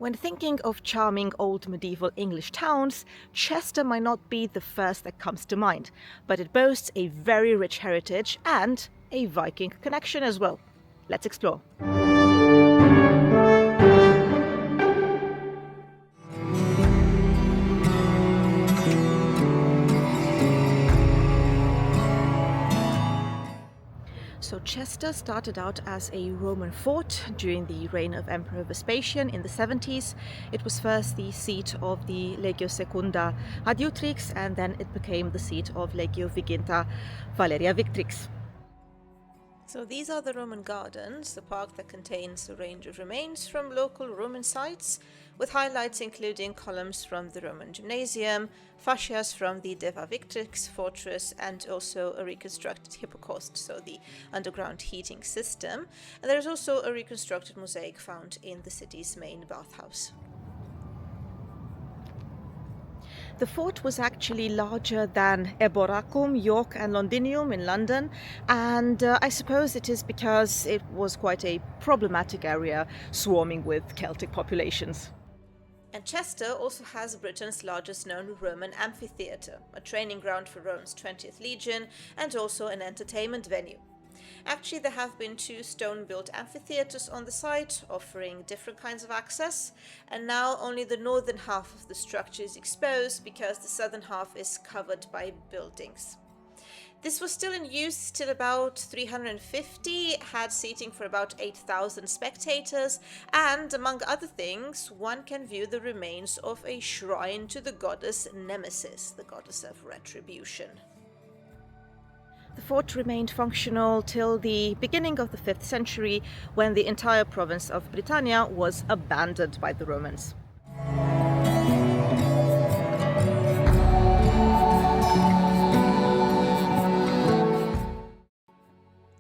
When thinking of charming old medieval English towns, Chester might not be the first that comes to mind, but it boasts a very rich heritage and a Viking connection as well. Let's explore. So Chester started out as a Roman fort during the reign of Emperor Vespasian in the 70s. It was first the seat of the Legio Secunda Adiutrix, and then it became the seat of Legio Viginta Valeria Victrix. So these are the Roman gardens, the park that contains a range of remains from local Roman sites, with highlights including columns from the Roman Gymnasium, fascias from the Deva Victrix fortress, and also a reconstructed hypocaust, so the underground heating system. And there is also a reconstructed mosaic found in the city's main bathhouse. The fort was actually larger than Eboracum, York and Londinium in London, and I suppose it is because it was quite a problematic area swarming with Celtic populations. And Chester also has Britain's largest known Roman amphitheatre, a training ground for Rome's 20th Legion and also an entertainment venue. Actually, there have been 2 stone-built amphitheatres on the site, offering different kinds of access, and now only the northern half of the structure is exposed because the southern half is covered by buildings. This was still in use till about 350, had seating for about 8,000 spectators, and among other things, one can view the remains of a shrine to the goddess Nemesis, the goddess of retribution. The fort remained functional till the beginning of the 5th century, when the entire province of Britannia was abandoned by the Romans.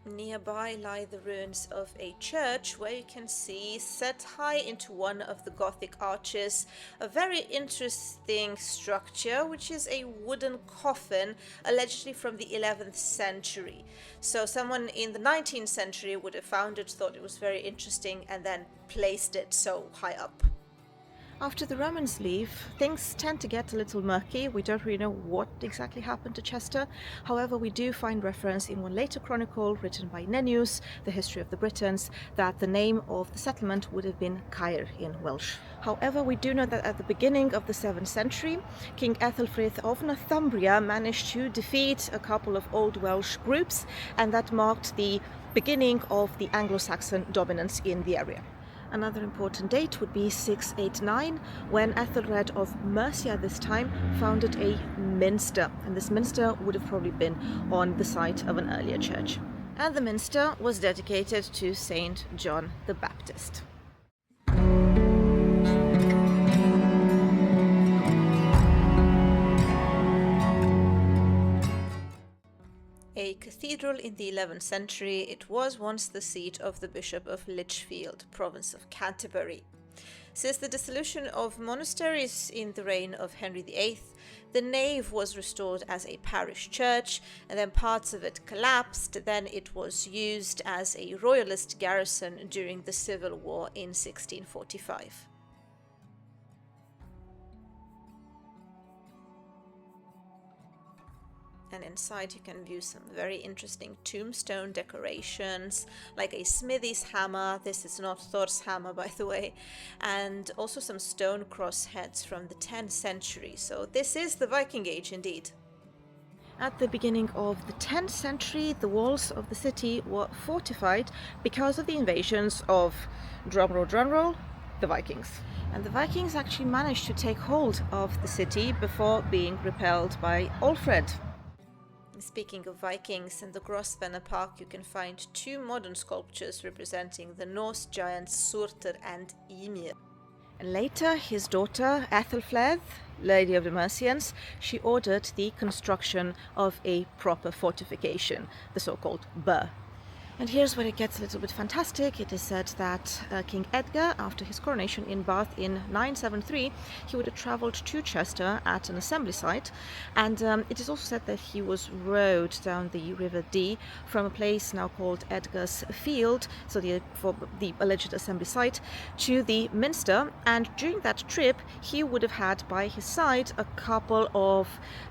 Nearby lie the ruins of a church where you can see, set high into one of the Gothic arches, a very interesting structure, which is a wooden coffin, allegedly from the 11th century. So someone in the 19th century would have found it, thought it was very interesting, and then placed it so high up. After the Romans leave, things tend to get a little murky. We don't really know what exactly happened to Chester. However, we do find reference in one later chronicle written by Nennius, The History of the Britons, that the name of the settlement would have been Caer in Welsh. However, we do know that at the beginning of the 7th century, King Ethelfrith of Northumbria managed to defeat a couple of Old Welsh groups, and that marked the beginning of the Anglo-Saxon dominance in the area. Another important date would be 689, when Ethelred of Mercia this time founded a minster, and this minster would have probably been on the site of an earlier church. And the minster was dedicated to Saint John the Baptist. A cathedral in the 11th century, it was once the seat of the Bishop of Lichfield, province of Canterbury. Since the dissolution of monasteries in the reign of Henry VIII, the nave was restored as a parish church, and then parts of it collapsed. Then it was used as a royalist garrison during the Civil War in 1645. And inside you can view some very interesting tombstone decorations, like a smithy's hammer. This is not Thor's hammer, by the way, and also some stone crossheads from the 10th century. So this is the Viking Age indeed. At the beginning of the 10th century, the walls of the city were fortified because of the invasions of, drumroll, the Vikings. And the Vikings actually managed to take hold of the city before being repelled by Alfred. Speaking of Vikings, in the Grosvenor Park you can find 2 modern sculptures representing the Norse giants Surtur and Ymir. And later his daughter Ethelfleth, Lady of the Mercians, she ordered the construction of a proper fortification, the so-called burh. And here's where it gets a little bit fantastic. It is said that King Edgar, after his coronation in Bath in 973, he would have travelled to Chester at an assembly site, and it is also said that he was rowed down the River Dee from a place now called Edgar's Field, so for the alleged assembly site, to the Minster, and during that trip he would have had by his side a couple of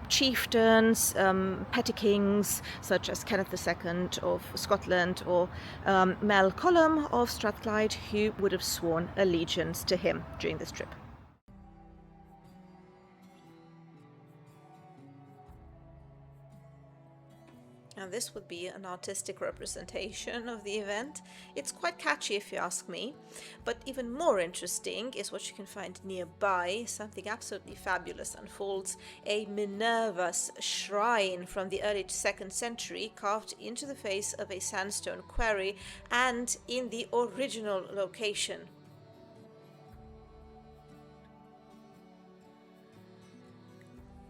chieftains, petty kings, such as Kenneth II of Scotland or Mel Colum of Strathclyde, who would have sworn allegiance to him during this trip. And this would be an artistic representation of the event. It's quite catchy if you ask me, but even more interesting is what you can find nearby. Something absolutely fabulous unfolds: a Minerva's shrine from the early 2nd century, carved into the face of a sandstone quarry and in the original location.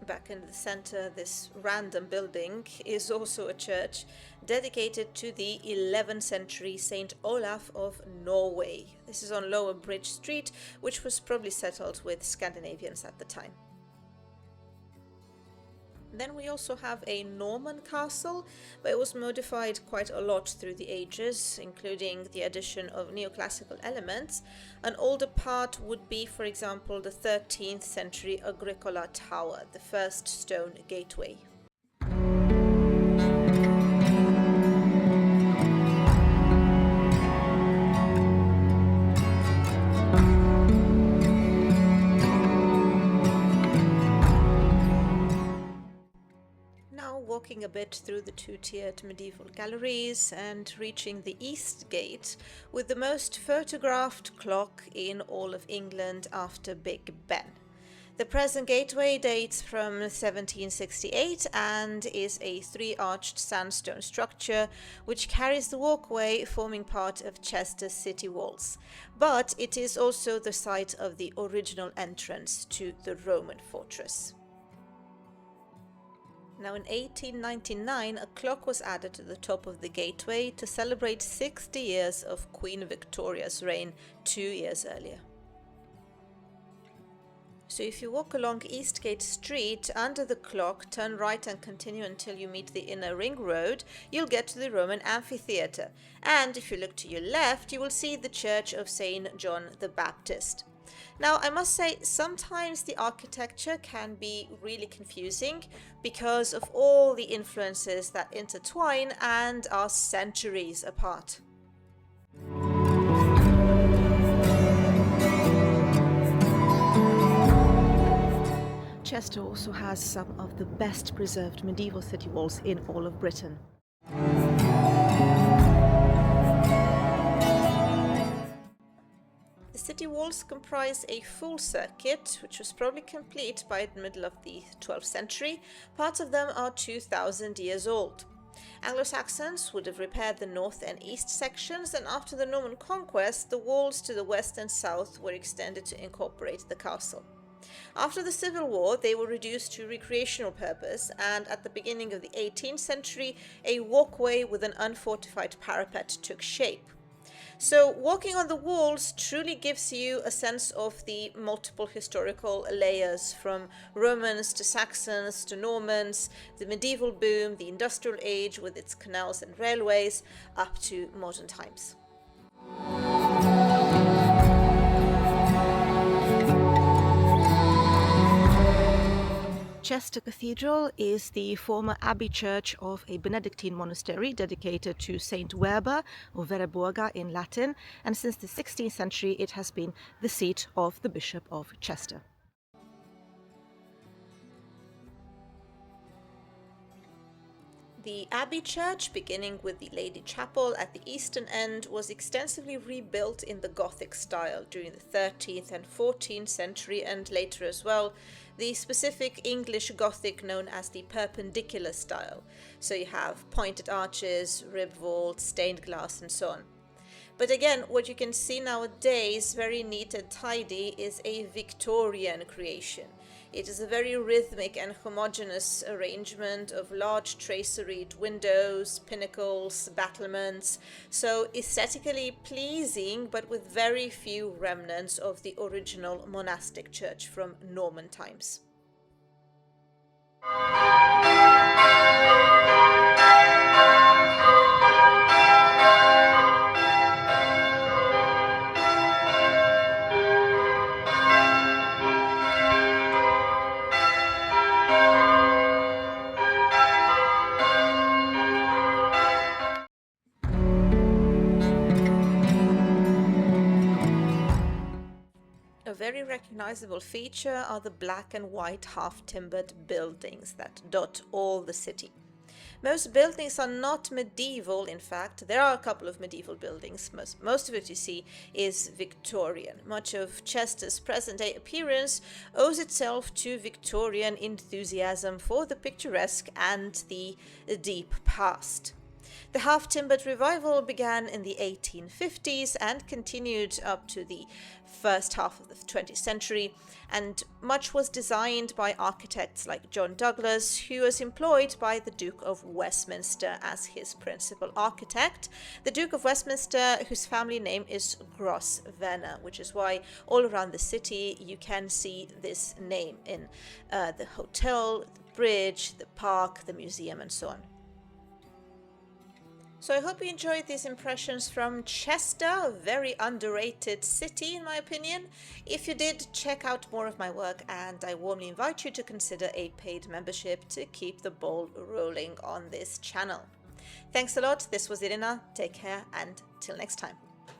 Back in the center, this random building is also a church dedicated to the 11th century Saint Olaf of Norway. This is on Lower Bridge Street, which was probably settled with Scandinavians at the time. Then we also have a Norman castle, but it was modified quite a lot through the ages, including the addition of neoclassical elements. An older part would be, for example, the 13th century Agricola Tower, the first stone gateway. Walking a bit through the two-tiered medieval galleries and reaching the East Gate, with the most photographed clock in all of England after Big Ben. The present gateway dates from 1768 and is a 3-arched sandstone structure which carries the walkway forming part of Chester's city walls, but it is also the site of the original entrance to the Roman fortress. Now in 1899, a clock was added to the top of the gateway to celebrate 60 years of Queen Victoria's reign 2 years earlier. So if you walk along Eastgate Street under the clock, turn right and continue until you meet the Inner Ring Road, you'll get to the Roman Amphitheatre. And if you look to your left, you will see the Church of St. John the Baptist. Now, I must say, sometimes the architecture can be really confusing because of all the influences that intertwine and are centuries apart. Chester also has some of the best preserved medieval city walls in all of Britain. The city walls comprise a full circuit, which was probably complete by the middle of the 12th century. Parts of them are 2,000 years old. Anglo-Saxons would have repaired the north and east sections, and after the Norman conquest, the walls to the west and south were extended to incorporate the castle. After the Civil War, they were reduced to recreational purpose, and at the beginning of the 18th century, a walkway with an unfortified parapet took shape. So walking on the walls truly gives you a sense of the multiple historical layers, from Romans to Saxons to Normans, the medieval boom, the industrial age with its canals and railways, up to modern times. Chester Cathedral is the former abbey church of a Benedictine monastery dedicated to Saint Werber, or Vereborga in Latin, and since the 16th century it has been the seat of the Bishop of Chester. The abbey church, beginning with the Lady Chapel at the eastern end, was extensively rebuilt in the Gothic style during the 13th and 14th century, and later as well, the specific English Gothic known as the Perpendicular style. So you have pointed arches, rib vaults, stained glass, and so on. But again, what you can see nowadays, very neat and tidy, is a Victorian creation. It is a very rhythmic and homogeneous arrangement of large traceried windows, pinnacles, battlements, so aesthetically pleasing, but with very few remnants of the original monastic church from Norman times. A very recognizable feature are the black and white half-timbered buildings that dot all the city. Most buildings are not medieval, in fact. There are a couple of medieval buildings. Most of it you see is Victorian. Much of Chester's present-day appearance owes itself to Victorian enthusiasm for the picturesque and the deep past. The half-timbered revival began in the 1850s and continued up to the first half of the 20th century, and much was designed by architects like John Douglas, who was employed by the Duke of Westminster as his principal architect. The Duke of Westminster, whose family name is Grosvenor, which is why all around the city you can see this name in the hotel, the bridge, the park, the museum, and so on. So I hope you enjoyed these impressions from Chester, a very underrated city in my opinion. If you did, check out more of my work, and I warmly invite you to consider a paid membership to keep the ball rolling on this channel. Thanks a lot. This was Irina. Take care, and till next time.